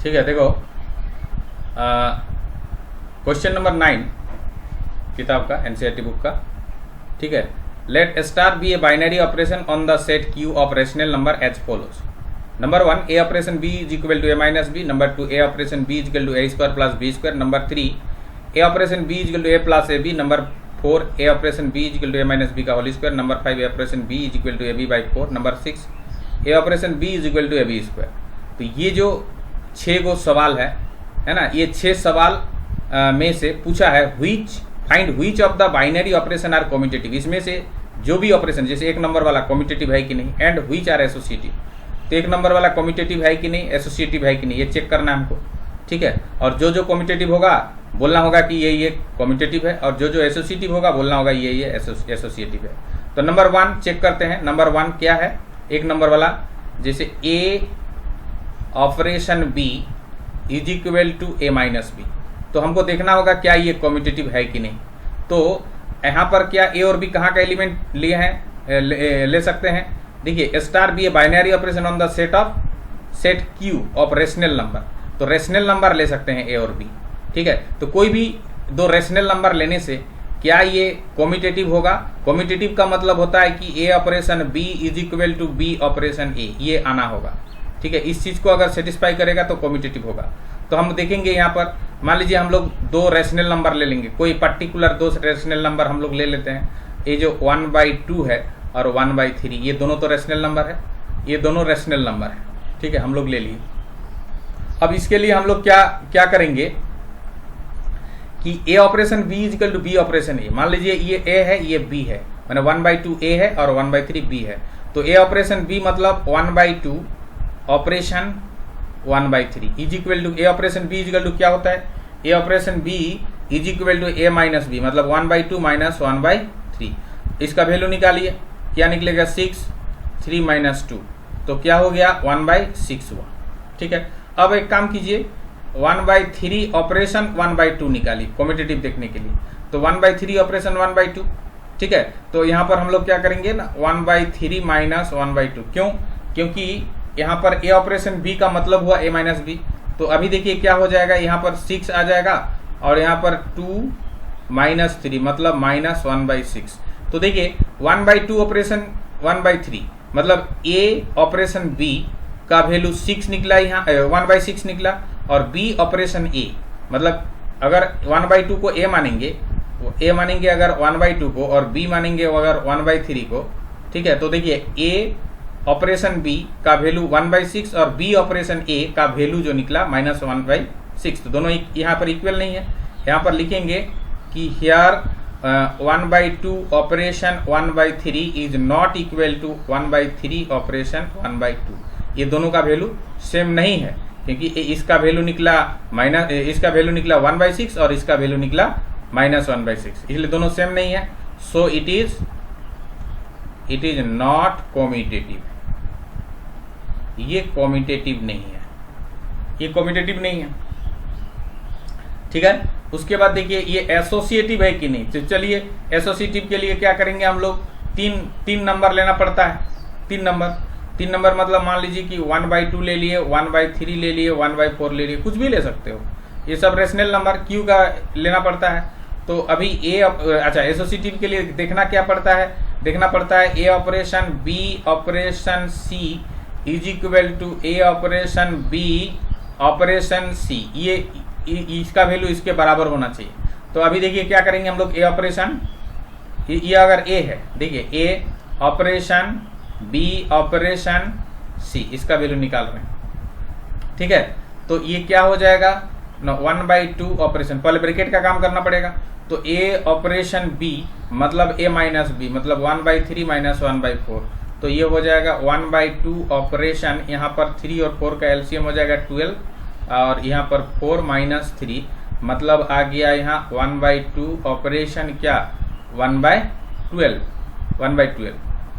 ठीक है, देखो क्वेश्चन नंबर 9 किताब का, एनसीईआरटी बुक का। ठीक है, let star be a binary operation on the set Q of rational number as follows. Number 1, A operation B is equal to A minus B. Number 2, A operation B is equal to A square plus B square. Number 3, A operation B is equal to A plus A B. Number 4, A operation B is equal to A minus B का whole square. Number 5, A operation B is equal to A B by 4। Number 6, A operation B is equal to A B square. तो ये जो 6 गो सवाल है ना, ये 6 सवाल में से पूछा है find which of the binary operation are commutative. इसमें से जो भी ऑपरेशन, जैसे 1 नंबर वाला कम्यूटेटिव है कि नहीं, एंड व्हिच आर एसोसिएटिव। तो 1 नंबर वाला कम्यूटेटिव है कि नहीं, एसोसिएटिव है कि नहीं, ये चेक करना है हमको। ठीक है, और जो कम्यूटेटिव होगा बोलना होगा कि ये कम्यूटेटिव है, और जो एसोसिएटिव होगा बोलना होगा ये एसोसिएटिव है। तो नंबर 1 चेक करते हैं। नंबर 1 क्या है, 1 नंबर वाला, जैसे ए operation B is equal to A minus B. तो हमको देखना होगा क्या ये कम्यूटेटिव है कि नहीं। तो यहाँ पर क्या ए और बी कहाँ का एलिमेंट लिए हैं, ले सकते हैं। देखिए, star be a binary operation on the set Q of rational number. तो रेशनल नंबर ले सकते हैं ए और बी। ठीक है, तो कोई भी 2 रेशनल नंबर लेने से क्या ये कम्यूटेटिव होगा। कम्यूटेटिव का मतलब होता है कि A operation B is equal to B operation ए, ये आना होगा। ठीक है, इस चीज को अगर सेटिस्फाई करेगा तो कम्यूटेटिव होगा। तो हम देखेंगे यहाँ पर, मान लीजिए हम लोग 2 रेशनल नंबर ले लेंगे, कोई पर्टिकुलर 2 रेशनल नंबर हम लोग ले लेते हैं। ये जो 1/2 है और 1/3, ये दोनों तो रेशनल नंबर है, ये दोनों रेशनल नंबर है। ठीक है, हम लोग ले लिए। अब इसके लिए हम लोग क्या करेंगे कि A operation B is equal to B operation A. मान लीजिए ये ए है, ये बी है, मैंने 1/2 ए है और 1/3 बी है। तो ए ऑपरेशन बी मतलब 1/2 operation 1/3 is equal to A operation B is equal to क्या होता है, ए operation B is equal to A minus B, मतलब 1/2 माइनस 1/3। इसका वैल्यू निकालिए, क्या निकलेगा 6, 3 माइनस 2, तो क्या हो गया 1/6 हुआ। ठीक है, अब एक काम कीजिए, 1/3 ऑपरेशन 1/2 निकालिए कम्यूटेटिव देखने के लिए। तो 1/3 ऑपरेशन 1/2। ठीक है, तो यहाँ पर हम लोग क्या करेंगे ना, 1/3 माइनस 1/2। क्यों, क्योंकि यहाँ पर ए ऑपरेशन बी का मतलब हुआ ए माइनस बी। तो अभी देखिए क्या हो जाएगा, यहाँ पर 6 आ जाएगा और यहाँ पर 2 माइनस 3 मतलब माइनस 1/6। तो देखिए 1/2 ऑपरेशन 1/3 मतलब ए ऑपरेशन बी का वैल्यू 6 निकला, यहाँ 1/6 निकला, और बी ऑपरेशन ए मतलब अगर 1/2 को ए मानेंगे, अगर 1/2 को, और बी मानेंगे अगर 1/3 को। ठीक है, तो देखिए ए ऑपरेशन बी का वैल्यू 1/6 और बी ऑपरेशन ए का वैल्यू जो निकला माइनस 1/6। तो दोनों यहाँ पर इक्वल नहीं है। यहाँ पर लिखेंगे कि here 1/2 operation 1/3 is not equal to 1/3 operation 1/2। ये दोनों का वैल्यू सेम नहीं है, क्योंकि इसका वैल्यू निकला 1/6 और इसका वैल्यू निकला माइनस 1/6, इसलिए दोनों सेम नहीं है। सो इट इज नॉट कम्यूटेटिव। ये कम्यूटेटिव नहीं है, ये कम्यूटेटिव नहीं है। ठीक है, उसके बाद देखिए ये एसोसिएटिव है कि नहीं। तो चलिए एसोसिएटिव के लिए क्या करेंगे हम लोग, तीन नंबर लेना पड़ता है। 3 नंबर मतलब मान लीजिए कि 1/2 ले लिए, 1/3 ले लिए, 1/4 ले लिए, कुछ भी ले सकते हो। ये सब रेशनल नंबर क्यू का लेना पड़ता है। तो अभी एसोसिएटिव के लिए देखना पड़ता है ए operation B operation C is equal to A operation B operation C. ये इसका वैल्यू इसके बराबर होना चाहिए। तो अभी देखिए क्या करेंगे हम लोग, ए ऑपरेशन, ये अगर ए है, देखिए ए ऑपरेशन बी ऑपरेशन सी, इसका वैल्यू निकाल रहे हैं। ठीक है, तो ये क्या हो जाएगा, 1/2 ऑपरेशन, पहले ब्रैकेट का काम करना पड़ेगा। तो ए ऑपरेशन बी मतलब ए माइनस बी मतलब 1/3 माइनस 1/4। तो ये हो जाएगा 1/2 ऑपरेशन, यहाँ पर 3 और 4 का एलसीएम हो जाएगा 12, और यहाँ पर 4 माइनस 3 मतलब आ गया यहाँ 1/2 ऑपरेशन क्या 1/12।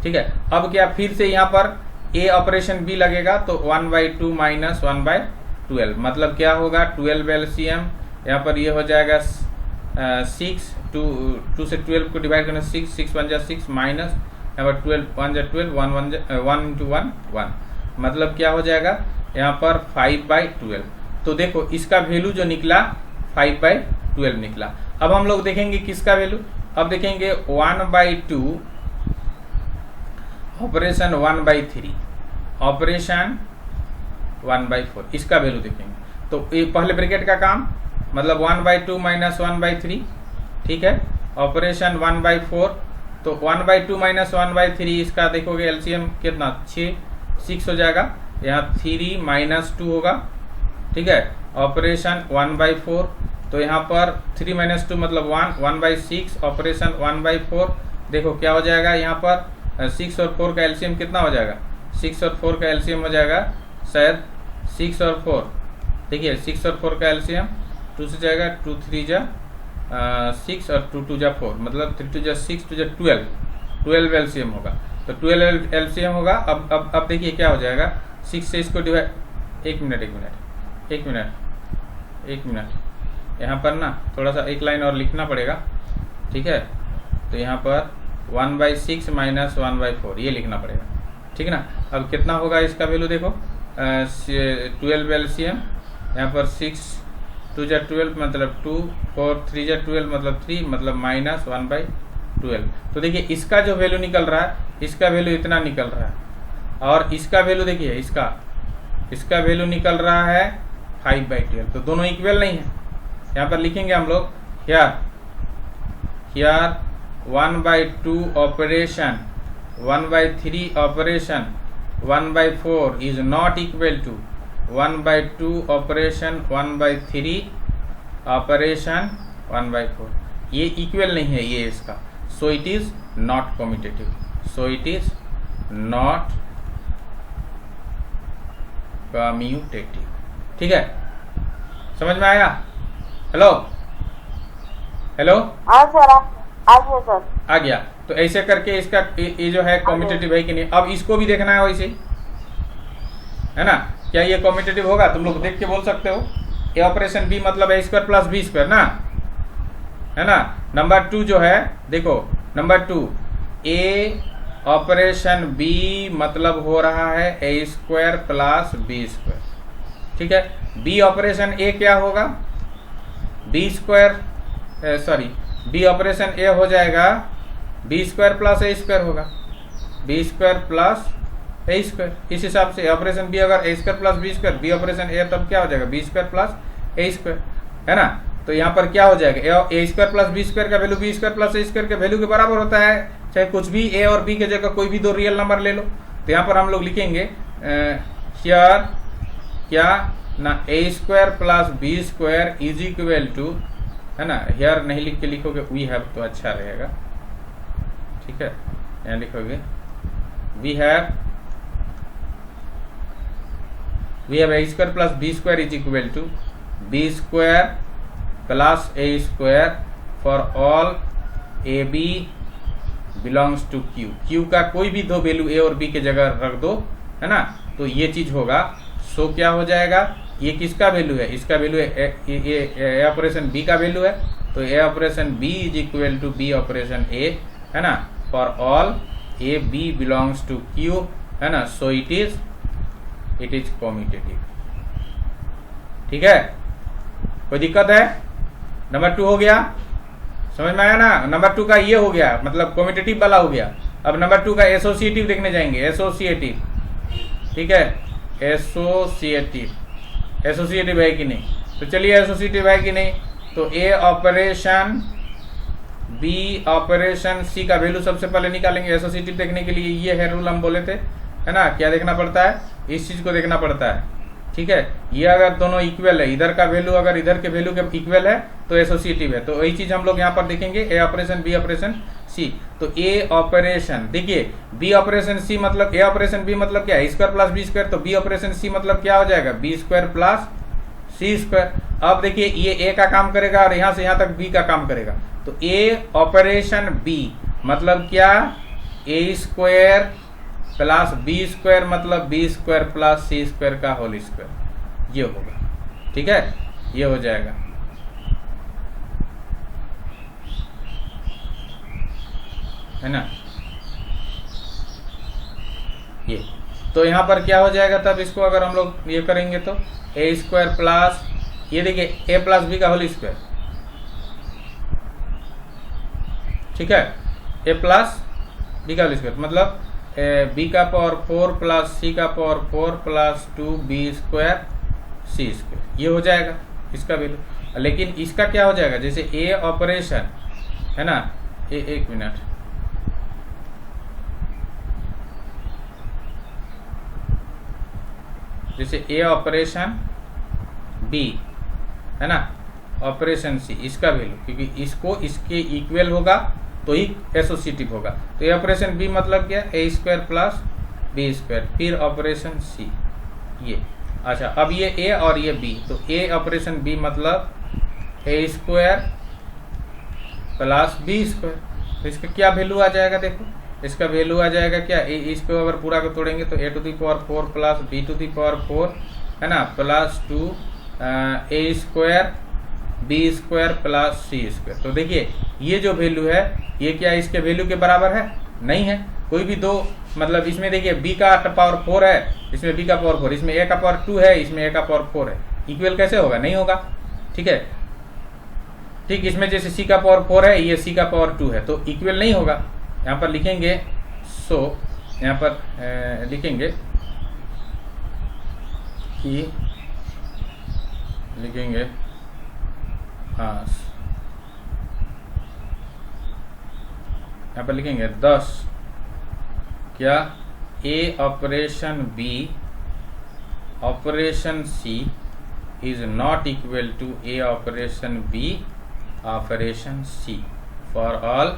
ठीक है, अब क्या फिर से यहाँ पर ए ऑपरेशन बी लगेगा, तो 1/2 माइनस 1/12 मतलब क्या होगा 12 एलसीएम, यहाँ पर ये हो जाएगा 6, 2 से 12 को डिवाइड करना 6, 6 1 जा 6 माइनस यहाँ पर 12 1 जा 12, 1 into 1 1 मतलब क्या हो जाएगा यहाँ पर 5/12। तो देखो इसका वैल्यू जो निकला 5/12 निकला। अब हम लोग देखेंगे किसका वैल्यू, अब देखेंगे 1/2 ऑपरेशन 1/3 ऑपरेशन 1/4, इसका वैल्यू देखेंगे। तो ये पहले ब्रैकेट का काम, मतलब 1/2 माइनस 1/3, ठीक है, ऑपरेशन 1/4, तो 1/2 माइनस 1/3 इसका देखोगे एलसीएम कितना 6 हो जाएगा, यहाँ 3 माइनस 2 होगा, ठीक है, ऑपरेशन 1/4, तो यहाँ पर 3 माइनस 2 मतलब 1/6 ऑपरेशन 1/4। देखो क्या हो जाएगा यहाँ पर 6 और 4 का एलसीएम कितना हो जाएगा, 6 और 4 का एलसीएम हो जाएगा शायद 6 और 4, देखिए 6 और 4 का एलसीएम 2 से जाएगा, 2 3 जा 6 और 2 2 जा 4, मतलब 3 2 जा 6 2 जा 12 एलसीएम होगा, तो 12 एलसीएम होगा। अब देखिए क्या हो जाएगा, 6 से इसको डिवाइड, एक मिनट यहाँ पर ना थोड़ा सा एक लाइन और लिखना पड़ेगा, ठीक है, तो यहाँ पर 1/6 माइनस 1/4 ये लिखना पड़ेगा, ठीक है ना। अब कितना होगा इसका वैल्यू देखो 12 एलसीएम, यहाँ पर 6 2 जा 12 मतलब 2, 4 3 जा 12 मतलब 3, मतलब माइनस 1/12। तो देखिए इसका जो वैल्यू निकल रहा है, इसका वैल्यू इतना निकल रहा है, और इसका वैल्यू देखिए इसका वैल्यू निकल रहा है 5/12, तो दोनों इक्वल नहीं है। यहाँ पर लिखेंगे हम लोग here 1/2 operation 1/3 operation 1/4 is not equal to 1/2 operation 1/3 operation 1/4, ये इक्वल नहीं है ये इसका, so it is not commutative, so it is not commutative, ठीक है, समझ में आया। हेलो हाँ सर, आ गया सर, आ गया। तो ऐसे करके इसका ये जो है कम्यूटेटिव है कि नहीं, अब इसको भी देखना है वैसे, है ना, क्या ये कम्यूटेटिव होगा, तुम लोग देख के बोल सकते हो। ए ऑपरेशन बी मतलब ए स्क्वायर प्लस बी स्क्वायर ना, है ना। नंबर 2 जो है देखो, नंबर 2 ए ऑपरेशन बी मतलब हो रहा है ए स्क्वायर प्लस बी स्क्वायर, ठीक है। बी ऑपरेशन ए क्या होगा, B square sorry B operation A हो जाएगा B square plus A square होगा, B square plus A square. इस हिसाब से ऑपरेशन बी अगर A square plus B square, B operation A तब क्या हो जाएगा B square plus A square, है ना। तो यहाँ पर क्या हो जाएगा A square plus B square का value B square plus A square के वैल्यू के बराबर होता है, चाहे कुछ भी ए और बी के जगह कोई भी दो रियल नंबर ले लो। तो यहाँ पर हम लोग लिखेंगे हियर क्या ना A square plus B square is equal to, है ना, हियर नहीं लिख के लिखोगे वी हैव तो अच्छा रहेगा, ठीक है, यहाँ लिखोगे we have A square plus B square is equal to B square plus A square for all A B belongs to Q, Q का कोई भी दो वैल्यू ए और बी के जगह रख दो, है ना, तो ये चीज होगा। सो क्या हो जाएगा, ये किसका वैल्यू है, इसका वैल्यू है ए ऑपरेशन बी का वैल्यू है, तो a operation B is equal to B operation a, है ना, for all A B belongs to Q, है ना, सो इट इज कम्यूटेटिव, ठीक है। कोई दिक्कत है, नंबर 2 हो गया, समझ में आया ना। नंबर 2 का ये हो गया, मतलब कम्यूटेटिव वाला हो गया। अब नंबर 2 का एसोसिएटिव देखने जाएंगे, एसोसिएटिव, ठीक है, एसोसिएटिव है कि नहीं, तो चलिए एसोसिएटिव है कि नहीं, तो ए ऑपरेशन बी ऑपरेशन सी का वैल्यू सबसे पहले निकालेंगे एसोसिएटिव देखने के लिए। ये है रूल हम बोले थे, है ना, क्या देखना पड़ता है, इस चीज को देखना पड़ता है, ठीक है। ये अगर दोनों इक्वल है, इधर का वैल्यू अगर इधर के वैल्यू के इक्वल है तो एसोसिएटिव है, तो वही चीज हम लोग यहाँ पर देखेंगे, ए ऑपरेशन बी ऑपरेशन सी। तो ए ऑपरेशन देखिए बी ऑपरेशन सी मतलब ए ऑपरेशन बी मतलब क्या है, स्क्वायर प्लस बी स्क्वायर, तो बी ऑपरेशन सी मतलब क्या हो जाएगा B square plus c square. अब देखिए ये ए का काम करेगा और यहाँ से यहाँ तक बी का काम करेगा, तो ए ऑपरेशन बी मतलब क्या, ए स्क्वायर प्लस बी स्क्वायर मतलब B square plus c square का होल स्क्वायर, ये होगा, ठीक है, ये हो जाएगा। है ना, ये तो यहाँ पर क्या हो जाएगा तब इसको अगर हम लोग ये करेंगे तो ए स्क्वायर प्लस, ये देखिए ए प्लस बी का होल स्क्वायर, ठीक है, ए प्लस बी का होल स्क्वायर मतलब बी का पावर 4 प्लस सी का पावर 4 प्लस 2b स्क्वायर सी स्क्वायर, ये हो जाएगा इसका वैल्यू। लेकिन इसका क्या हो जाएगा, जैसे ए ऑपरेशन है ना, एक मिनट, जैसे ए ऑपरेशन बी है ना, ऑपरेशन सी, इसका वैल्यू, क्योंकि इसको इसके इक्वल होगा तो ही एसोसिएटिव होगा। तो ए ऑपरेशन बी मतलब क्या, ए स्क्वायर प्लस बी स्क्वायर, फिर ऑपरेशन सी, ये अच्छा। अब ये ए और ये बी, तो ए ऑपरेशन बी मतलब ए स्क्वायर प्लस बी स्क्वायर, तो इसका क्या वैल्यू आ जाएगा, देखो इसका वैल्यू आ जाएगा क्या, इसको अगर पूरा को तोड़ेंगे तो a to the power 4 plus b to the power 4 है ना, plus 2 a square b square plus c square. तो देखिए ये जो वैल्यू है ये क्या इसके वैल्यू के बराबर है, नहीं है। कोई भी दो, मतलब इसमें देखिए बी का पावर 4 है, इसमें बी का पावर 4, इसमें ए का पावर 2 है, इसमें ए का पावर 4 है, इक्वल कैसे होगा, नहीं होगा, ठीक है। ठीक इसमें जैसे सी का पावर 4 है, ये सी का पावर 2 है, तो इक्वल नहीं होगा। यहाँ पर लिखेंगे, सो यहाँ पर लिखेंगे कि लिखेंगे हाँ, यहाँ पर लिखेंगे 10 क्या a operation B operation C is not equal to A operation B operation c for all,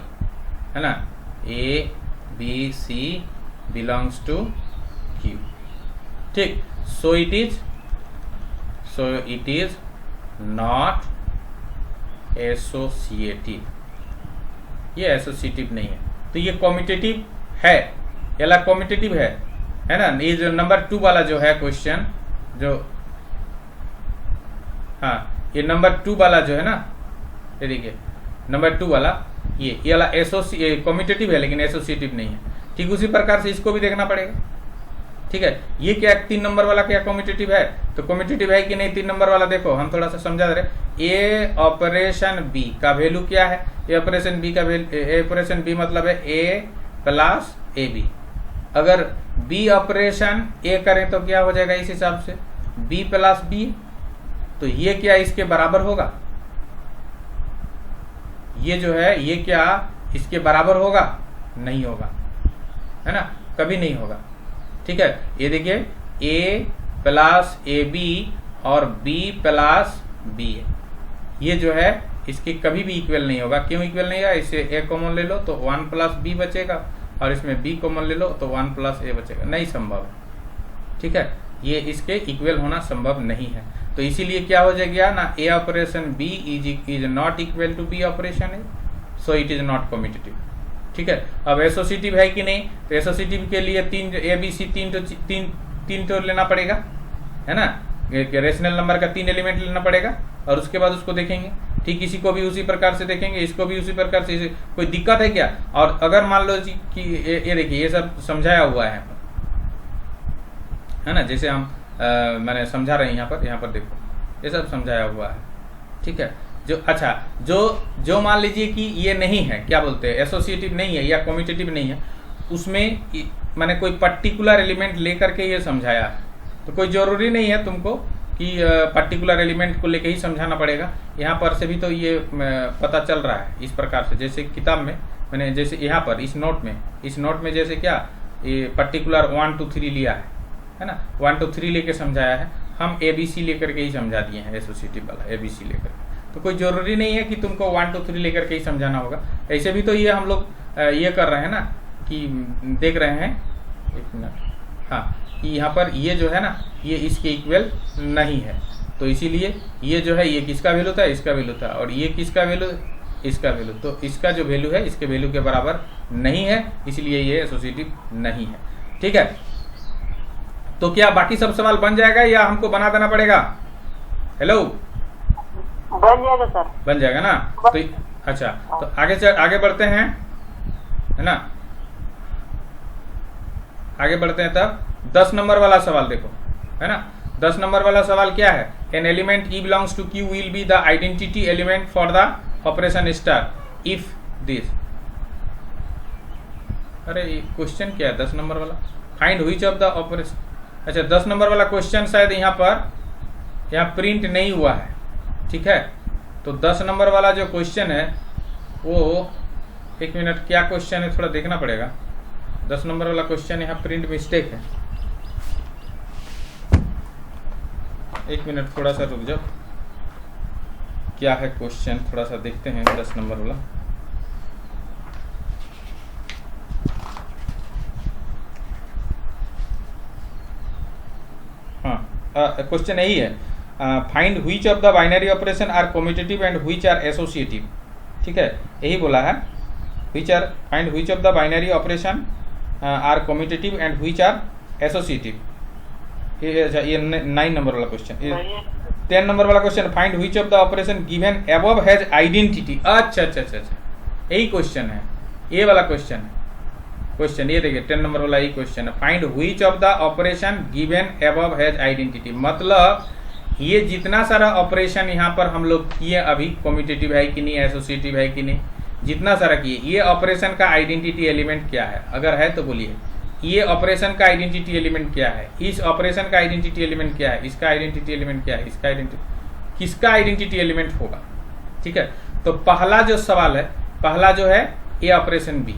है ना, a b c belongs to Q, ठीक। So it is not associative, ये एसोसिएटिव नहीं है, तो ये कॉम्यूटेटिव है, एला कॉम्यूटेटिव है ना। ये जो नंबर 2 वाला जो है क्वेश्चन, जो हाँ ये नंबर 2 वाला जो है ना, ये देखिए नंबर 2 वाला ये वाला कॉम्यूटेटिव है लेकिन एसोसिएटिव नहीं है। ठीक उसी प्रकार से इसको भी देखना पड़ेगा, ठीक है। ये क्या 3 नंबर वाला क्या कॉम्यूटेटिव है, तो कॉम्यूटेटिव है कि नहीं 3 नंबर वाला, देखो हम थोड़ा सा समझा दे रहे। ए ऑपरेशन बी का वैल्यू क्या है, ए ऑपरेशन बी का वैल्यू, ए ऑपरेशन बी मतलब है ए प्लस ए बी। अगर बी ऑपरेशन ए करें तो क्या हो जाएगा इस हिसाब से, बी प्लस बी, तो ये क्या इसके बराबर होगा, ये जो है ये क्या इसके बराबर होगा, नहीं होगा, है ना, कभी नहीं होगा, ठीक है। ये देखिए ए प्लस ए बी और बी प्लस बी, ये जो है इसकी कभी भी इक्वल नहीं होगा। क्यों इक्वल नहीं होगा, इसे ए कॉमन ले लो तो 1 प्लस बी बचेगा, और इसमें बी कॉमन ले लो तो 1 प्लस ए बचेगा, नहीं संभव है, ठीक है। ये इसके इक्वल होना संभव नहीं है, तो इसीलिए क्या हो जाएगा ना, a operation B is not equal to B operation a, so it is not commutative, ठीक है। अब एसोसिएटिव है कि नहीं, तो एसोसिएटिव के लिए 3 ए बी सी 3 तो लेना पड़ेगा, है ना, रेशनल नंबर का 3 एलिमेंट लेना पड़ेगा, और उसके बाद उसको देखेंगे। ठीक इसी को भी उसी प्रकार से देखेंगे, इसको भी उसी प्रकार से। कोई दिक्कत है क्या, और अगर मान लो जी कि ये देखिए ये सब समझाया हुआ है, है ना, जैसे हम मैंने समझा रहे हैं यहाँ पर देखो ये सब समझाया हुआ है, ठीक है। जो अच्छा जो मान लीजिए कि ये नहीं है, क्या बोलते हैं, एसोसिएटिव नहीं है या कम्यूटेटिव नहीं है, उसमें मैंने कोई पर्टिकुलर एलिमेंट लेकर के ये समझाया है, तो कोई जरूरी नहीं है तुमको कि पर्टिकुलर एलिमेंट को लेके ही समझाना पड़ेगा। यहाँ पर से भी तो ये पता चल रहा है इस प्रकार से, जैसे किताब में मैंने जैसे यहाँ पर इस नोट में जैसे क्या ये पर्टिकुलर 1 2 3 लिया है ना, 1 2 3 लेके समझाया है, हम ABC लेकर के ही समझा दिए हैं, एसोसिएटिव वाला ABC लेकर। तो कोई जरूरी नहीं है कि तुमको 1 2 3 लेकर के ही समझाना होगा। ऐसे भी तो ये हम लोग ये कर रहे हैं ना, कि देख रहे हैं, एक मिनट, हाँ, कि यहाँ पर ये जो है ना ये इसके इक्वल नहीं है, तो इसीलिए ये जो है ये किसका वैल्यू था, इसका वैल्यू था, और ये किसका वैल्यू, इसका वैल्यू, तो इसका जो वैल्यू है इसके वैल्यू के बराबर नहीं है, इसलिए ये एसोसिएटिव नहीं है, ठीक है। तो क्या बाकी सब सवाल बन जाएगा या हमको बना देना पड़ेगा? हेलो, बन जाएगा सर, बन जाएगा ना, तो अच्छा, तो आगे बढ़ते हैं, है ना, आगे बढ़ते हैं तब 10 नंबर वाला सवाल देखो, है ना। 10 नंबर वाला सवाल क्या है? An element E belongs to Q will be the identity element for the operation star if this. अरे ये क्वेश्चन क्या है 10 नंबर वाला? Find which of the operation. अच्छा 10 नंबर वाला क्वेश्चन शायद यहाँ प्रिंट नहीं हुआ है, ठीक है। तो 10 नंबर वाला जो क्वेश्चन है वो, एक मिनट, क्या क्वेश्चन है थोड़ा देखना पड़ेगा। 10 नंबर वाला क्वेश्चन यहाँ प्रिंट मिस्टेक है, एक मिनट थोड़ा सा रुक जाओ। क्या है क्वेश्चन थोड़ा सा देखते हैं 10 नंबर वाला। हाँ, क्वेश्चन यही है, find which of the binary operation are commutative and which are associative, ठीक है, यही बोला है। Find which of the binary operation are commutative and which are associative. ये 9 नंबर वाला क्वेश्चन। 10 नंबर वाला question, find which of the operation given above has identity. अच्छा, यही क्वेश्चन है, ये वाला क्वेश्चन है। क्वेश्चन ये देखिए 10 नंबर वाला यही क्वेश्चन है, find which of the operation given above has identity. मतलब ये जितना सारा ऑपरेशन यहाँ पर हम लोग किए अभी, कम्यूटेटिव है कि नहीं, एसोसिएटिव है कि नहीं, जितना सारा किए, ये ऑपरेशन का आइडेंटिटी एलिमेंट क्या है? अगर है तो बोलिए, ये ऑपरेशन का आइडेंटिटी एलिमेंट क्या है? इस ऑपरेशन का आइडेंटिटी एलिमेंट क्या है? इसका आइडेंटिटी एलिमेंट क्या है? इसका आइडेंटिटी, किसका आइडेंटिटी एलिमेंट होगा? ठीक है, तो पहला जो सवाल है, पहला जो है ए operation B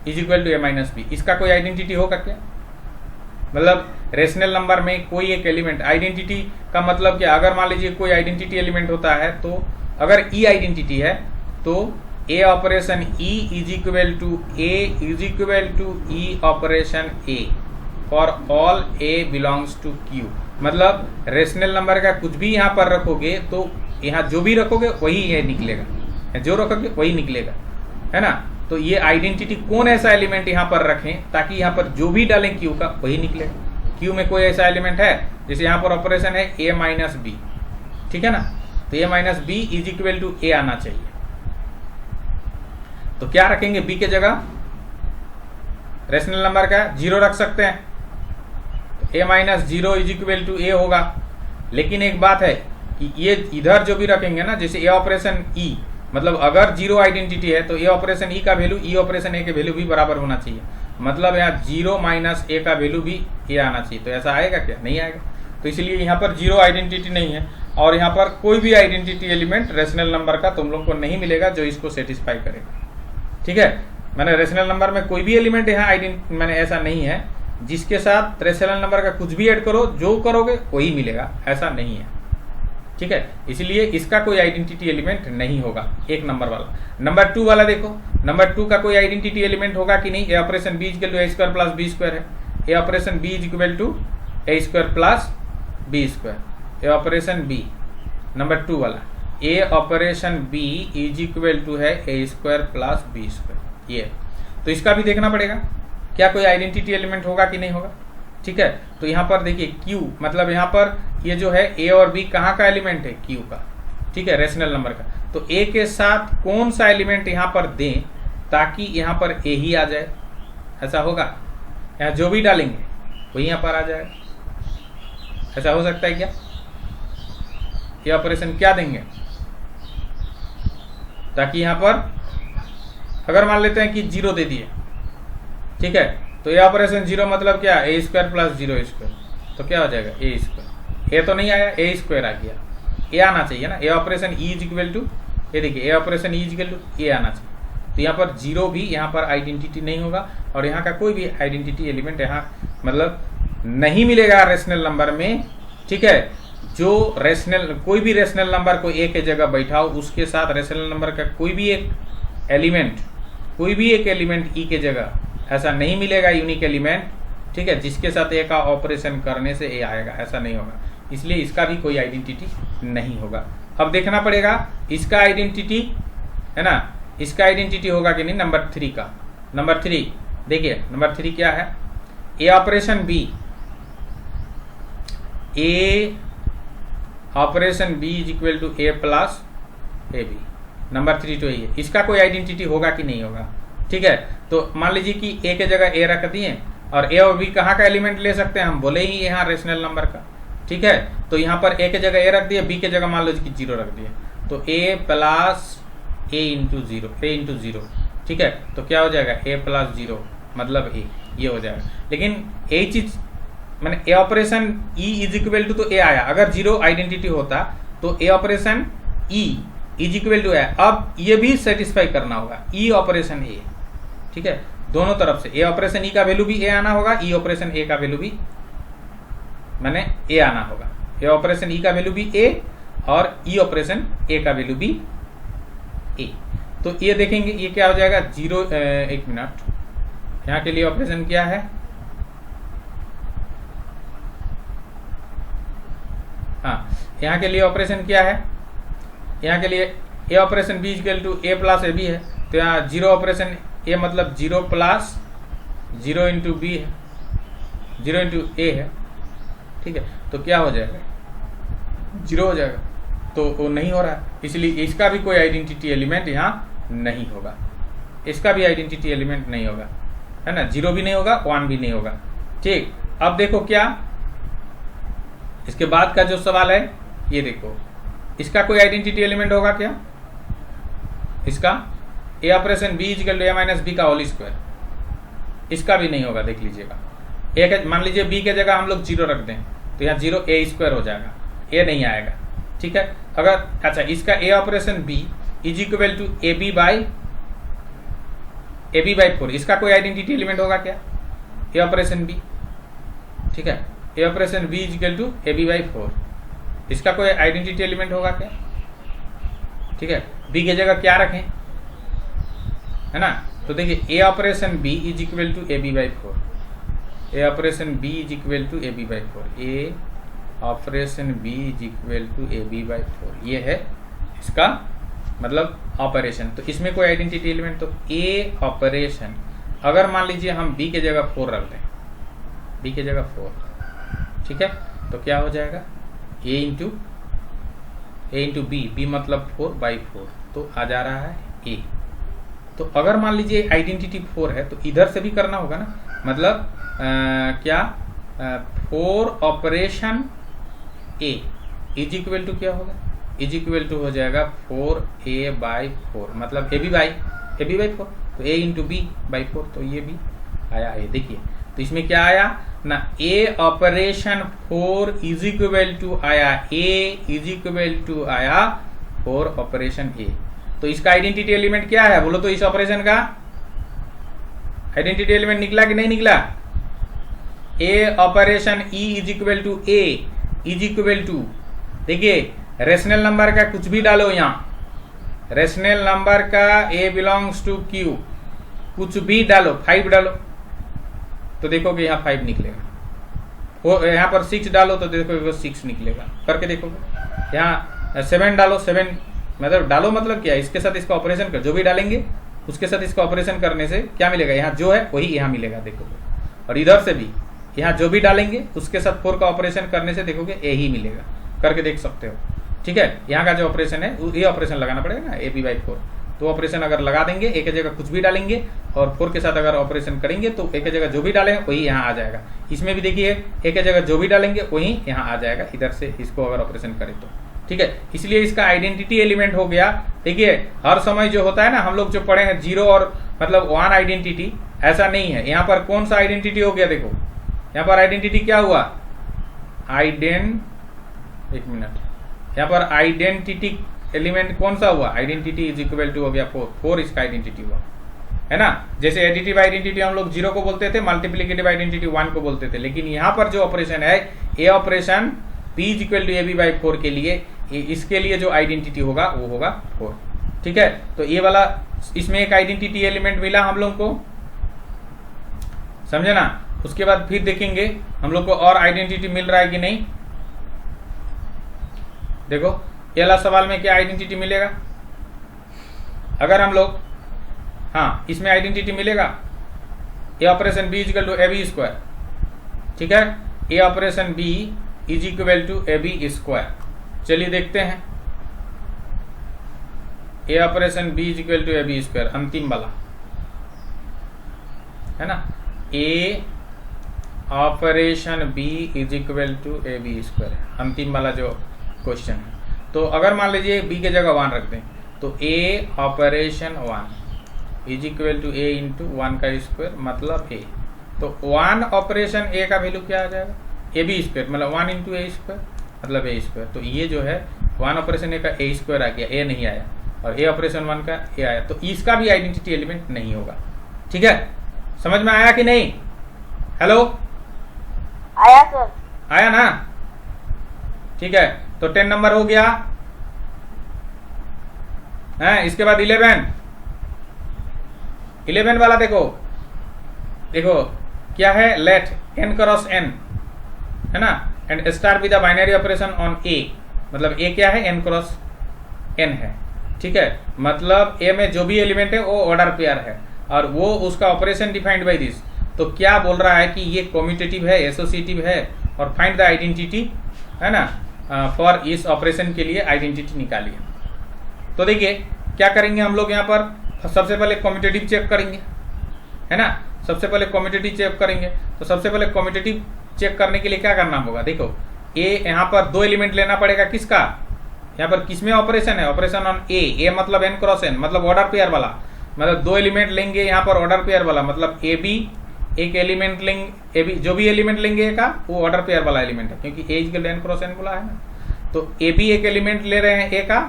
is equal to A minus b, इसका कोई आइडेंटिटी होगा क्या? मतलब रेशनल नंबर में कोई एक एलिमेंट, आइडेंटिटी का मतलब क्या? अगर मान लीजिए कोई आइडेंटिटी एलिमेंट होता है, तो अगर ई आइडेंटिटी है तो a operation e is equal to e operation a for all a belongs to Q. मतलब रेशनल नंबर का कुछ भी यहाँ पर रखोगे तो यहाँ जो भी रखोगे वही ये निकलेगा, जो रखोगे वही निकलेगा, है ना। तो ये आइडेंटिटी कौन ऐसा एलिमेंट यहाँ पर रखें ताकि यहाँ पर जो भी डालें क्यू का वही निकलेगा। क्यू में कोई ऐसा एलिमेंट है, जैसे यहाँ पर ऑपरेशन है ए माइनस बी, ठीक है ना, तो a minus b is equal to a आना चाहिए। तो क्या रखेंगे बी के जगह? रेशनल नंबर का 0 रख सकते हैं, तो a minus 0 is equal to ए होगा। लेकिन एक बात है, ये इधर जो भी रखेंगे ना, जैसे ए ऑपरेशन ई, मतलब अगर 0 आइडेंटिटी है तो ए ऑपरेशन ई का वैल्यू ई ऑपरेशन ए के वैल्यू भी बराबर होना चाहिए। मतलब यहाँ 0 माइनस ए का वैल्यू भी ए आना चाहिए। तो ऐसा आएगा क्या? नहीं आएगा। तो इसलिए यहाँ पर 0 आइडेंटिटी नहीं है, और यहाँ पर कोई भी आइडेंटिटी एलिमेंट रेशनल नंबर का तुम लोग को नहीं मिलेगा जो इसको सेटिस्फाई करेगा, ठीक है। मैंने रेशनल नंबर में कोई भी एलिमेंट यहाँ मैंने ऐसा नहीं है जिसके साथ रेशनल नंबर का कुछ भी ऐड करो, जो करोगे वही मिलेगा, ऐसा नहीं है, ठीक है। इसलिए इसका कोई आइडेंटिटी एलिमेंट नहीं होगा, 1 नंबर वाला। नंबर 2 वाला देखो, नंबर 2 का कोई आइडेंटिटी एलिमेंट होगा कि नहीं? A operation b equal to A square plus B square है। ए operation b equal to A square plus B square. A operation b number 2 वाला, a operation B is equal to है ए square plus B square. ये तो इसका भी देखना पड़ेगा क्या कोई आइडेंटिटी एलिमेंट होगा कि नहीं होगा, ठीक है। तो यहाँ पर देखिए Q, मतलब यहाँ पर ये जो है A और B कहाँ का एलिमेंट है? Q का, ठीक है, रेशनल नंबर का। तो A के साथ कौन सा एलिमेंट यहाँ पर दें ताकि यहाँ पर A ही आ जाए? ऐसा होगा? यहाँ जो भी डालेंगे वही यहाँ पर आ जाएगा, ऐसा हो सकता है क्या? ये ऑपरेशन क्या देंगे ताकि यहाँ पर, अगर मान लेते हैं कि 0 दे दिए, ठीक है, तो ये ऑपरेशन 0 मतलब क्या? ए स्क्वायर प्लस 0 स्क्वायर, तो क्या हो जाएगा? A square. ए तो नहीं आया, ए स्क्वायर आ गया, ए आना चाहिए ना। A operation e is equal to, ये देखिए a operation e is equal to a आना चाहिए। तो यहाँ पर 0 भी यहाँ पर आइडेंटिटी नहीं होगा, और यहाँ का कोई भी आइडेंटिटी एलिमेंट यहाँ मतलब नहीं मिलेगा रेशनल नंबर में, ठीक है। जो रेशनल, कोई भी रेशनल नंबर को ए के जगह बैठाओ, उसके साथ रेशनल नंबर का कोई भी एक एलिमेंट ई के जगह ऐसा नहीं मिलेगा, यूनिक एलिमेंट, ठीक है, जिसके साथ ए का ऑपरेशन करने से ए आएगा, ऐसा नहीं होगा। इसलिए इसका भी कोई आइडेंटिटी नहीं होगा। अब देखना पड़ेगा इसका आइडेंटिटी, है ना, इसका आइडेंटिटी होगा कि नहीं नंबर 3 का। नंबर 3 देखिए, नंबर 3 क्या है? ए operation b, a operation B is equal to A plus A B. Number 3 तो यही है, इसका कोई आइडेंटिटी होगा कि नहीं होगा, ठीक है। तो मान लीजिए कि ए के जगह ए रख दिए, और ए और बी कहाँ का एलिमेंट ले सकते हैं हम, बोले ही यहाँ रेशनल नंबर का। ठीक है, तो यहाँ पर ए के जगह ए रख दिया, बी के जगह मान लो कि 0 रख दिया, तो ए प्लस ए इंटू जीरो। ठीक है, तो क्या हो जाएगा ए प्लस 0 मतलब ए, ये हो जाएगा। लेकिन यही चीज मैंने a operation e is equal to, तो ए आया, अगर 0 आइडेंटिटी होता तो a operation e is equal to है। अब ये भी सेटिस्फाई करना होगा ई ऑपरेशन ए। ठीक है, दोनों तरफ से ए ऑपरेशन ई का वैल्यू भी ए आना होगा, ई ऑपरेशन ए का वैल्यू भी मैंने ए आना होगा। ए ऑपरेशन ई का वैल्यू भी ए और ई ऑपरेशन ए का वैल्यू भी ए। तो ये देखेंगे ये क्या हो जाएगा 0, एक मिनट, यहाँ के लिए ऑपरेशन क्या है, हाँ यहाँ के लिए ऑपरेशन क्या है, यहाँ के लिए a operation b equal to A plus A b है, तो यहाँ 0 ऑपरेशन ए मतलब 0 प्लस 0 इंटू बी है, 0 इंटू ए है। ठीक है, तो क्या हो जाएगा 0 हो जाएगा, तो वो नहीं हो रहा है, इसलिए इसका भी कोई आइडेंटिटी एलिमेंट यहाँ नहीं होगा, इसका भी आइडेंटिटी एलिमेंट नहीं होगा, है ना, 0 भी नहीं होगा 1 भी नहीं होगा। ठीक, अब देखो क्या इसके बाद का जो सवाल है, ये देखो इसका कोई आइडेंटिटी एलिमेंट होगा क्या, इसका a operation b equal to A minus B का होल स्क्वायर, इसका भी नहीं होगा। देख लीजिएगा ए मान लीजिए बी के जगह हम लोग 0 रख दें तो यहाँ 0 ए स्क्वायर हो जाएगा, ए नहीं आएगा। ठीक है, अगर अच्छा इसका a operation B is equal to A B by 4, इसका कोई आइडेंटिटी एलिमेंट होगा क्या, ए ऑपरेशन बी। ठीक है, ए operation B is equal to A B by 4, इसका कोई आइडेंटिटी एलिमेंट होगा क्या। ठीक है, बी की जगह क्या रखें, है ना, तो देखिए a operation B is equal to A B by 4, A operation B is equal to A B by 4, A operation B is equal to A B by 4, ये है इसका मतलब ऑपरेशन। तो इसमें कोई आइडेंटिटी एलिमेंट, तो ए ऑपरेशन अगर मान लीजिए हम बी के जगह 4 रख दें, बी के जगह 4, ठीक है, तो क्या हो जाएगा ए इंटू बी मतलब 4 बाई 4, तो आ जा रहा है ए। तो अगर मान लीजिए आइडेंटिटी 4 है तो इधर से भी करना होगा ना, मतलब क्या 4 operation a is equal to क्या होगा, इज इक्वल टू हो जाएगा 4a बाई 4, मतलब ए बी बाई 4, तो a इंटू बी बाई 4, तो ये भी आया है। देखिए तो इसमें क्या आया ना, a operation 4 is equal to आया a इज इक्वल टू आया 4 ऑपरेशन a। तो इसका आइडेंटिटी एलिमेंट क्या है बोलो, तो इस ऑपरेशन का आइडेंटिटी एलिमेंट निकला कि नहीं निकला, a operation e is equal to a is equal to, देखिए रेशनल नंबर का कुछ भी डालो, यहाँ रेशनल नंबर का a बिलोंग्स टू q कुछ भी डालो, 5 डालो तो देखोगे यहाँ 5 निकलेगा, यहाँ पर 6 डालो तो देखोगे 6 निकलेगा, करके देखोगे। यहाँ 7 डालो, 7 मतलब डालो मतलब क्या, इसके साथ इसका ऑपरेशन कर, जो भी डालेंगे उसके साथ इसका ऑपरेशन करने से क्या मिलेगा, यहाँ जो है वही यहाँ मिलेगा देखोगे। और इधर से भी यहाँ जो भी डालेंगे उसके साथ 4 का ऑपरेशन करने से देखोगे ए ही मिलेगा, करके देख सकते हो। ठीक है, यहाँ का जो ऑपरेशन है ये ऑपरेशन लगाना पड़ेगा ना, ए बी बाई 4, तो ऑपरेशन अगर लगा देंगे ए के जगह कुछ भी डालेंगे और 4 के साथ अगर ऑपरेशन करेंगे तो ए के जगह जो भी डालेंगे वही यहाँ आ जाएगा। इसमें भी देखिए ए के जगह जो भी डालेंगे वही यहाँ आ जाएगा, इधर से इसको अगर ऑपरेशन करें तो। ठीक है, इसलिए इसका आइडेंटिटी एलिमेंट हो गया। देखिए हर समय जो होता है ना, हम लोग जो पढ़े हैं 0 और मतलब 1 आइडेंटिटी, ऐसा नहीं है। यहाँ पर कौन सा आइडेंटिटी हो गया, देखो यहाँ पर आइडेंटिटी क्या हुआ, एक मिनट, यहाँ पर आइडेंटिटी एलिमेंट कौन सा हुआ, आइडेंटिटी इज इक्वल टू हो गया 4 इसका आइडेंटिटी हुआ, है ना। जैसे एडिटिव आइडेंटिटी हम लोग 0 को बोलते थे, मल्टीप्लिकेटिव आइडेंटिटी 1 को बोलते थे, लेकिन यहाँ पर जो ऑपरेशन है ए operation p is equal to A B by 4 के लिए, इसके लिए जो आइडेंटिटी होगा वो होगा 4। ठीक है, तो ये वाला इसमें एक आइडेंटिटी एलिमेंट मिला हम लोग को, समझे ना। उसके बाद फिर देखेंगे हम लोग को और आइडेंटिटी मिल रहा है कि नहीं। देखो ये वाला सवाल में क्या आइडेंटिटी मिलेगा, अगर हम लोग हाँ इसमें आइडेंटिटी मिलेगा a operation B is equal to A B square. ठीक है, ए operation B is equal to A B square. चलिए देखते हैं, a operation B is equal to A B square अंतिम वाला है ना, a operation B is equal to A B square, अंतिम वाला जो क्वेश्चन है। तो अगर मान लीजिए बी के जगह 1 रख दें तो a operation 1 is equal to a into 1 का स्क्वायर मतलब ए। तो 1 ऑपरेशन ए का वैल्यू क्या आ जाएगा, ए बी स्क्वायर, मतलब 1 इंटू ए स्क्वायर मतलब ए स्क्वायर। तो ये जो है 1 ऑपरेशन ए का ए स्क्वायर आ गया, ए नहीं आया, और ए ऑपरेशन 1 का ए आया, तो इसका भी आइडेंटिटी एलिमेंट नहीं होगा। ठीक है, समझ में आया कि नहीं? हेलो, आया सर। आया ना? ठीक है, तो 10 नंबर हो गया है। इसके बाद 11 वाला देखो क्या है, लेट n क्रॉस n है ना, and star with the binary operation on a, मतलब a क्या है, n क्रॉस n है। ठीक है, मतलब a में जो भी एलिमेंट है वो ऑर्डर पेयर है, और वो उसका ऑपरेशन डिफाइंड बाय दिस। तो क्या बोल रहा है कि ये कम्यूटेटिव है, एसोसिएटिव है, और फाइंड द आइडेंटिटी, है ना, फॉर इस ऑपरेशन के लिए आइडेंटिटी निकालिए। तो देखिए क्या करेंगे हम लोग यहाँ पर, सबसे पहले कम्यूटेटिव चेक करेंगे, है ना, सबसे पहले कम्यूटेटिव चेक करेंगे। तो सबसे पहले कम्यूटेटिव चेक करने के लिए क्या करना होगा, देखो ए यहाँ पर 2 एलिमेंट लेना पड़ेगा, किसका, यहाँ पर किसमें ऑपरेशन है, ऑपरेशन ऑन ए मतलब n क्रॉस n मतलब ऑर्डर पेयर वाला, मतलब 2 एलिमेंट लेंगे यहाँ पर ऑर्डर पेयर वाला, मतलब ए बी एक एलिमेंट लेंगे, ए बी जो भी एलिमेंट लेंगे ए का वो ऑर्डर पेयर वाला एलिमेंट है, क्योंकि ए इक्वल n क्रॉस n बोला है ना। तो ए बी एक एलिमेंट ले रहे हैं ए का,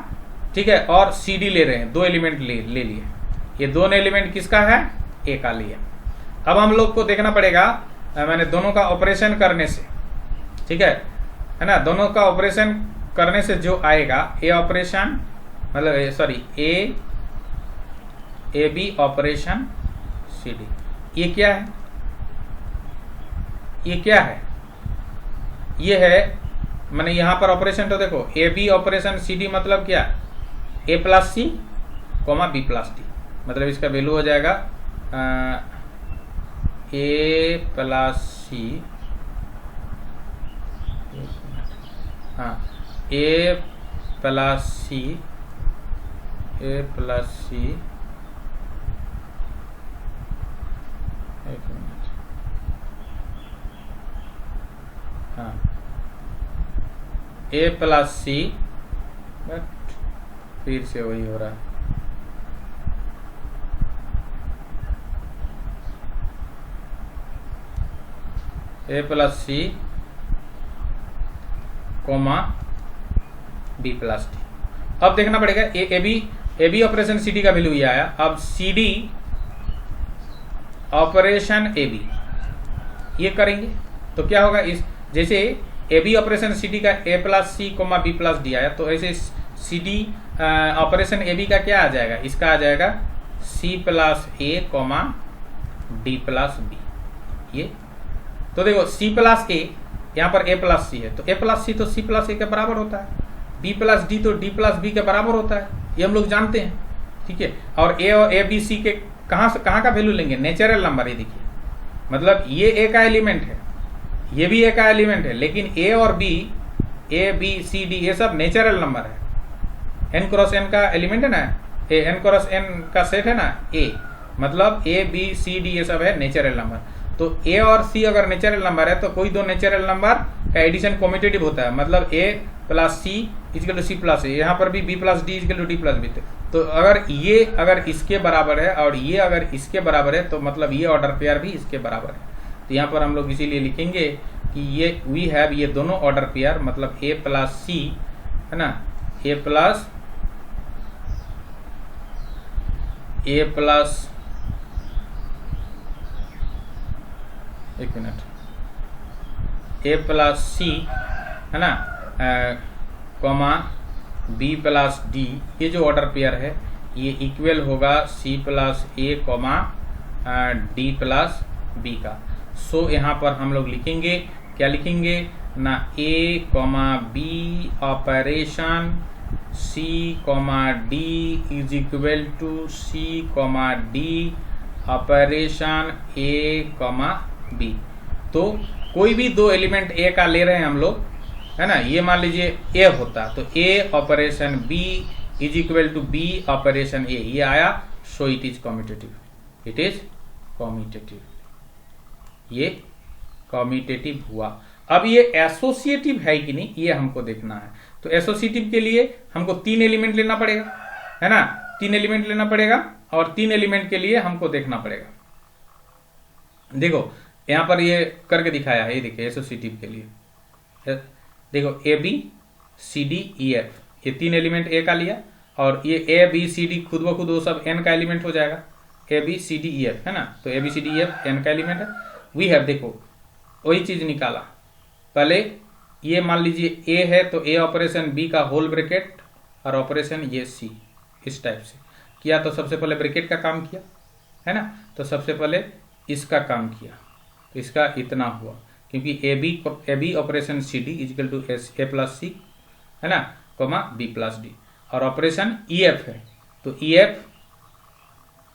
ठीक है, और सी डी ले रहे हैं, 2 एलिमेंट ले लिए, ये दोनों एलिमेंट किसका है, ए का लिया। अब हम लोग को देखना पड़ेगा, मैंने दोनों का ऑपरेशन करने से, ठीक है ना, दोनों का ऑपरेशन करने से जो आएगा ए ऑपरेशन, मतलब sorry a b operation c d, ये क्या है, ये क्या है, ये है, मैंने यहां पर ऑपरेशन तो देखो a b operation c d मतलब क्या, a plus c comma b plus d, मतलब इसका वैल्यू हो जाएगा ए प्लस सी, हाँ ए प्लस सी, ए प्लस सी, एक मिनट, हाँ ए प्लस सी, बट फिर से वही हो रहा है, a plus c comma b plus d. अब देखना पड़ेगा a b operation c d का वैल्यू ये आया। अब c d operation a b ये करेंगे तो क्या होगा, इस जैसे a b operation c d का a plus c comma b plus d आया, तो ऐसे c d operation a b का क्या आ जाएगा, इसका आ जाएगा c plus a comma d plus B. ये तो देखो सी प्लस ए, यहाँ पर ए प्लस सी है, तो ए प्लस सी तो सी प्लस ए के बराबर होता है, बी प्लस डी तो डी प्लस बी के बराबर होता है, ये हम लोग जानते हैं। ठीक है, और ए बी सी के कहाँ का वैल्यू लेंगे, नेचुरल नंबर। ये देखिए, मतलब ये ए का एलिमेंट है, ये भी ए का एलिमेंट है, लेकिन ए और b, a b c d ये सब नेचुरल नंबर है। एन क्रॉस एन का एलिमेंट है ना, एन क्रॉस एन का सेट है ना ए, मतलब ए बी सी डी ये सब है नेचुरल नंबर। तो ए और सी अगर नेचुरल नंबर है तो कोई दो नेचुरल नंबर का एडिशन कम्यूटेटिव होता है, मतलब a plus c equal to c plus a, यहाँ पर भी b plus d equal to d plus b. तो अगर इसके बराबर है और ये अगर इसके बराबर है तो मतलब ये ऑर्डर पेयर भी इसके बराबर है। तो यहाँ पर हम लोग इसीलिए लिखेंगे कि ये वी हैव ये दोनों ऑर्डर पेयर, मतलब ए प्लस सी है ना, ए प्लस एक मिनट, ए प्लस सी है ना कॉमा बी प्लस डी, ये जो ऑर्डर पेयर है ये इक्वल होगा सी प्लस ए कॉमा डी प्लस बी का। सो यहाँ पर हम लोग लिखेंगे, क्या लिखेंगे ना, a comma b operation c comma d is equal to c comma d operation a comma b. तो कोई भी दो एलिमेंट ए का ले रहे हैं हम लोग, है ना, ये मान लीजिए ए होता तो a operation B is equal to B operation ए, ये आया, so it is commutative, it is commutative. ये कॉम्यूटेटिव हुआ। अब ये एसोसिएटिव है कि नहीं ये हमको देखना है। तो एसोसिएटिव के लिए हमको 3 एलिमेंट लेना पड़ेगा, है ना, 3 एलिमेंट लेना पड़ेगा और 3 एलिमेंट के लिए हमको देखना पड़ेगा। देखो यहां पर ये करके दिखाया है, ये देखिए एसोसिएटिव के लिए देखो a b c d e f, ये 3 एलिमेंट ए का लिया और ये ए बी सी डी खुद ब खुद वो सब एन का एलिमेंट हो जाएगा, a b c d e f, है ना। तो a b c d e f N का एलिमेंट है। वी हैव, देखो वही चीज निकाला। पहले ये मान लीजिए ए है तो ए ऑपरेशन बी का होल ब्रैकेट और ऑपरेशन ये सी, इस टाइप से किया। तो सबसे पहले ब्रैकेट का काम किया, है ना। तो सबसे पहले इसका काम किया तो इसका इतना हुआ, क्योंकि a b operation c d is equal to A plus c, है ना, कोमा बी प्लस डी। और ऑपरेशन ई एफ है तो ई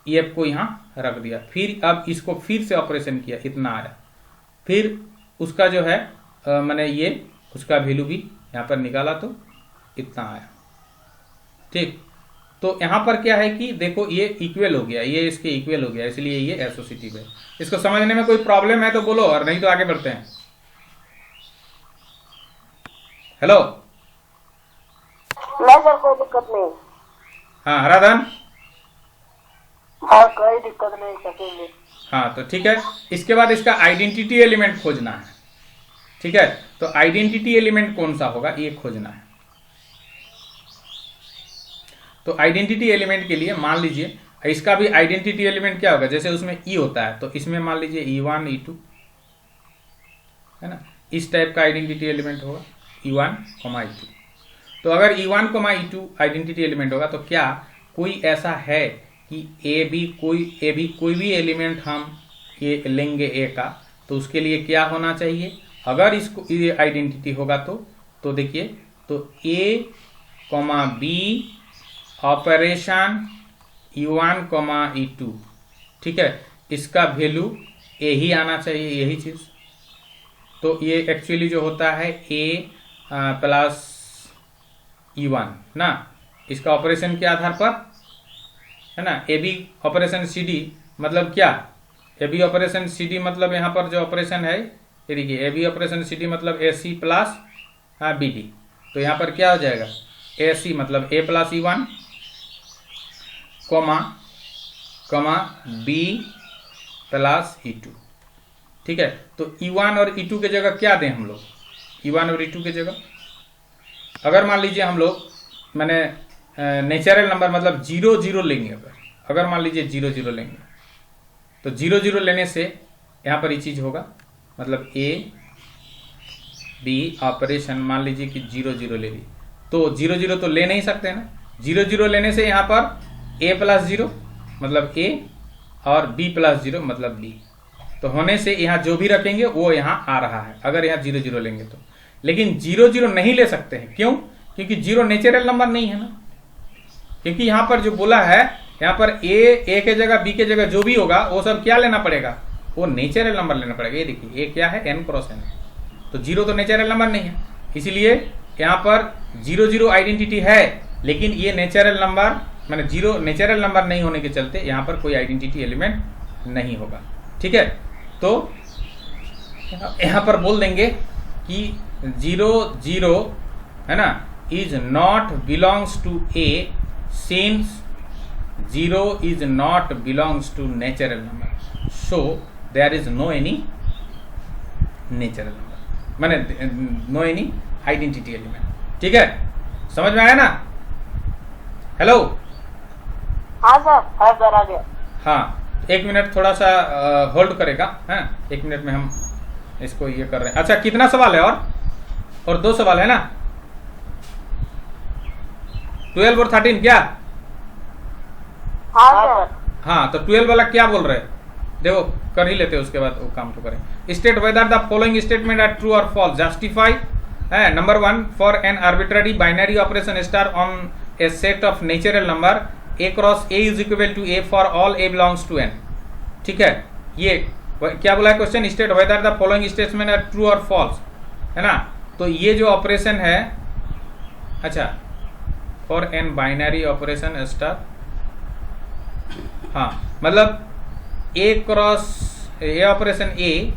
एफ को यहां रख दिया। फिर अब इसको फिर से ऑपरेशन किया, इतना आया। फिर उसका जो है मैंने ये उसका वैल्यू भी यहां पर निकाला तो इतना आया, ठीक। तो यहां पर क्या है कि देखो ये इक्वल हो गया, ये इसके इक्वल हो गया, इसलिए ये एसोसिएटिव है। इसको समझने में कोई प्रॉब्लम है तो बोलो, और नहीं तो आगे बढ़ते हैं। हेलो, नहीं सर कोई दिक्कत नहीं। हाँ हराधन, हाँ कोई दिक्कत नहीं, सकेंगे। हाँ तो ठीक है। इसके बाद इसका आइडेंटिटी एलिमेंट खोजना है, ठीक है। तो आइडेंटिटी एलिमेंट कौन सा होगा ये खोजना है। तो आइडेंटिटी एलिमेंट के लिए मान लीजिए इसका भी आइडेंटिटी एलिमेंट क्या होगा, जैसे उसमें ई होता है तो इसमें मान लीजिए E1 E2, है ना, इस टाइप का आइडेंटिटी एलिमेंट होगा E1, E2। तो अगर E1, E2 आइडेंटिटी एलिमेंट होगा तो क्या कोई ऐसा है कि ए बी कोई भी एलिमेंट हम ये लेंगे ए का, तो उसके लिए क्या होना चाहिए, अगर इसको ये आइडेंटिटी होगा तो देखिए, तो a b operation E1, E2, ठीक है, इसका वैल्यू ए ही आना चाहिए, यही चीज। तो ये एक्चुअली जो होता है ए प्लस E1 ना, इसका ऑपरेशन के आधार पर, है ना। A b operation c d मतलब क्या, a b operation c d मतलब यहाँ पर जो ऑपरेशन है ये देखिए, a b operation c d मतलब a c plus b d. तो यहाँ पर क्या हो जाएगा, ए सी मतलब ए प्लस E1 कमा बी प्लस E2, ठीक है। तो E1 और E2 के जगह क्या दें हम लोग, E1 और E2 के जगह अगर मान लीजिए हम लोग मैंने नेचुरल नंबर मतलब 0 0 लेंगे, अगर मान लीजिए 0 0 लेंगे तो 0 0 लेने से यहाँ पर ये चीज होगा, मतलब ए बी ऑपरेशन मान लीजिए कि 0 0 ले ली, तो 0 0 तो ले नहीं सकते ना। 0 0 लेने से यहाँ पर ए प्लस 0 मतलब ए और बी प्लस 0 मतलब बी, तो होने से यहाँ जो भी रखेंगे वो यहाँ आ रहा है अगर यहाँ 0 0 लेंगे तो। लेकिन 0 0 नहीं ले सकते हैं, क्यों, क्योंकि 0 नेचुरल नंबर नहीं है ना। क्योंकि यहाँ पर जो बोला है, यहाँ पर ए के जगह बी के जगह जो भी होगा वो सब क्या लेना पड़ेगा, वो नेचुरल नंबर लेना पड़ेगा। ये देखिए ए क्या है, n क्रॉस n, तो 0 तो नेचुरल नंबर नहीं है, इसलिए यहाँ पर 0 0 आइडेंटिटी है, लेकिन ये नेचुरल नंबर मैंने 0 नेचुरल नंबर नहीं होने के चलते यहाँ पर कोई आइडेंटिटी एलिमेंट नहीं होगा, ठीक है। तो यहाँ पर बोल देंगे कि 0 0 है ना is not belongs to a since 0 is not belongs to natural number, so there is no any natural number, माने no any identity element, ठीक है, समझ में आया ना। हेलो, हाँ सर आ गया। हाँ 1 मिनट थोड़ा सा होल्ड करेगा, हाँ 1 मिनट में हम इसको ये कर रहे हैं। अच्छा कितना सवाल है, और 2 सवाल है ना, 12 और 13 क्या। हाँ सर। हाँ तो 12 वाला क्या बोल रहे हैं, देखो कर ही लेते हैं, उसके बाद वो काम तो करें। State whether the following statement are true और फॉल्स, जस्टिफाई है। Number 1 for an arbitrary binary operation star on a set of natural number a cross a is equal to a for all a belongs to N, ठीक है। ये क्या बोला है question, state whether the following statement are true और false, है ना। तो ये जो ऑपरेशन है, अच्छा for an binary operation star, हाँ मतलब ए क्रॉस ए ऑपरेशन ए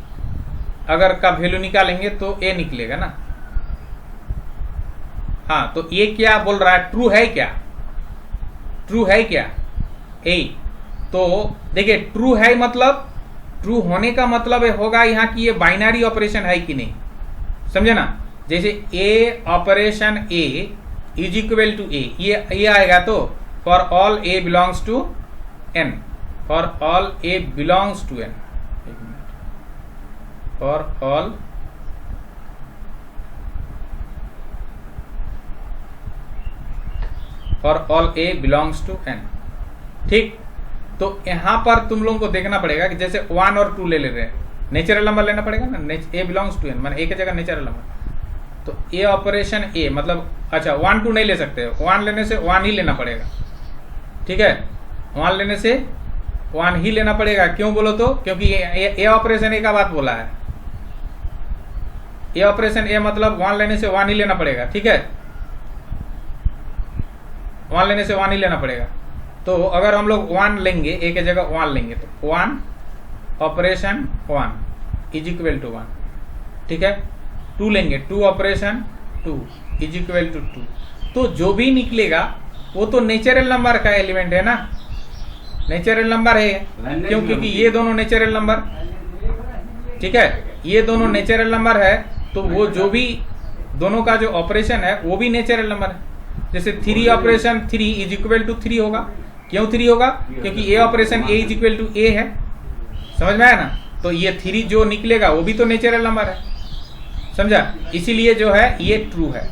अगर का वैल्यू निकालेंगे तो ए निकलेगा ना। हाँ, तो ये क्या बोल रहा है, ट्रू है क्या, ट्रू है क्या ए। तो देखिए ट्रू है मतलब, ट्रू होने का मतलब होगा यहाँ कि ये बाइनरी ऑपरेशन है कि नहीं, समझे ना। जैसे ए operation a is equal to a, ये आएगा तो for all a belongs to N, for all a belongs to N, for all a belongs to N. ठीक, तो यहां पर तुम लोगों को देखना पड़ेगा कि जैसे 1 और 2 ले रहे हैं, नेचुरल नंबर लेना पड़ेगा ना, ए बिलोंग्स टू एन माने ए की जगह नेचुरल नंबर। तो ए ऑपरेशन ए मतलब, अच्छा 1 2 नहीं ले सकते, 1 लेने से 1 ही लेना पड़ेगा, ठीक है, 1 लेने से 1 ही लेना पड़ेगा। क्यों बोलो तो, क्योंकि ए ऑपरेशन ए का बात बोला है, ए ऑपरेशन ए मतलब 1 लेने से 1 ही लेना पड़ेगा, ठीक है, 1 लेने से 1 ही लेना पड़ेगा। तो अगर हम लोग 1 लेंगे, ए की जगह 1 लेंगे, तो 1 ऑपरेशन 1 इज इक्वल टू 1, ठीक है। 2 लेंगे, 2 ऑपरेशन 2 इज इक्वल टू 2। तो जो भी निकलेगा वो तो नेचुरल नंबर का एलिमेंट है ना, नेचुरल नंबर है, क्यों, क्योंकि ये दोनों नेचुरल नंबर, ठीक है, ये दोनों नेचुरल नंबर है, तो वो जो भी दोनों का जो ऑपरेशन है वो भी नेचुरल नंबर है। जैसे 3 ऑपरेशन 3 इज इक्वल टू 3 होगा, क्यों 3 होगा, क्योंकि a operation a is equal to a है, समझ में आया ना। तो ये 3 जो निकलेगा वो भी तो नेचुरल नंबर है, समझा, इसीलिए जो है ये ट्रू है।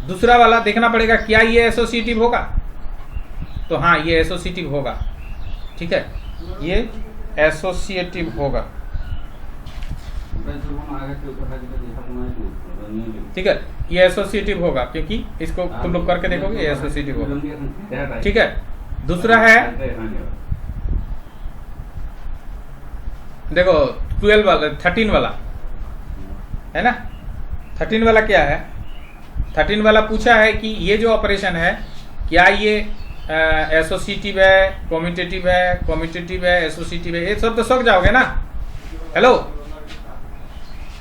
दूसरा वाला देखना पड़ेगा क्या ये एसोसिएटिव होगा, तो हाँ ये एसोसिएटिव होगा, ठीक है, ये एसोसिएटिव होगा, ठीक है, ये एसोसिएटिव होगा, क्योंकि इसको तुम लोग करके देखोगे ये एसोसिएटिव होगा, ठीक है। दूसरा है, देखो 12 वाला, 13 वाला है ना, 13 वाला क्या है, 13 वाला पूछा है कि ये जो ऑपरेशन है क्या ये एसोसिएटिव है, कम्यूटेटिव है, एसोसिएटिव है, ये सब तो समझ जाओगे ना। हेलो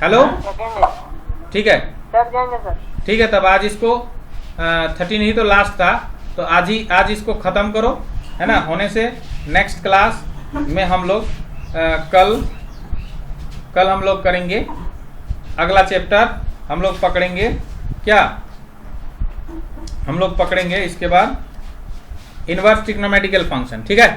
हेलो, ठीक है, ठीक है, तब आज इसको 13 ही तो लास्ट था, तो आज इसको खत्म करो, है ना, होने से नेक्स्ट क्लास में हम लोग कल हम लोग करेंगे अगला चैप्टर, हम लोग पकड़ेंगे क्या, हम लोग पकड़ेंगे इसके बाद इनवर्स ट्रिग्नोमेट्रिकल फंक्शन, ठीक है।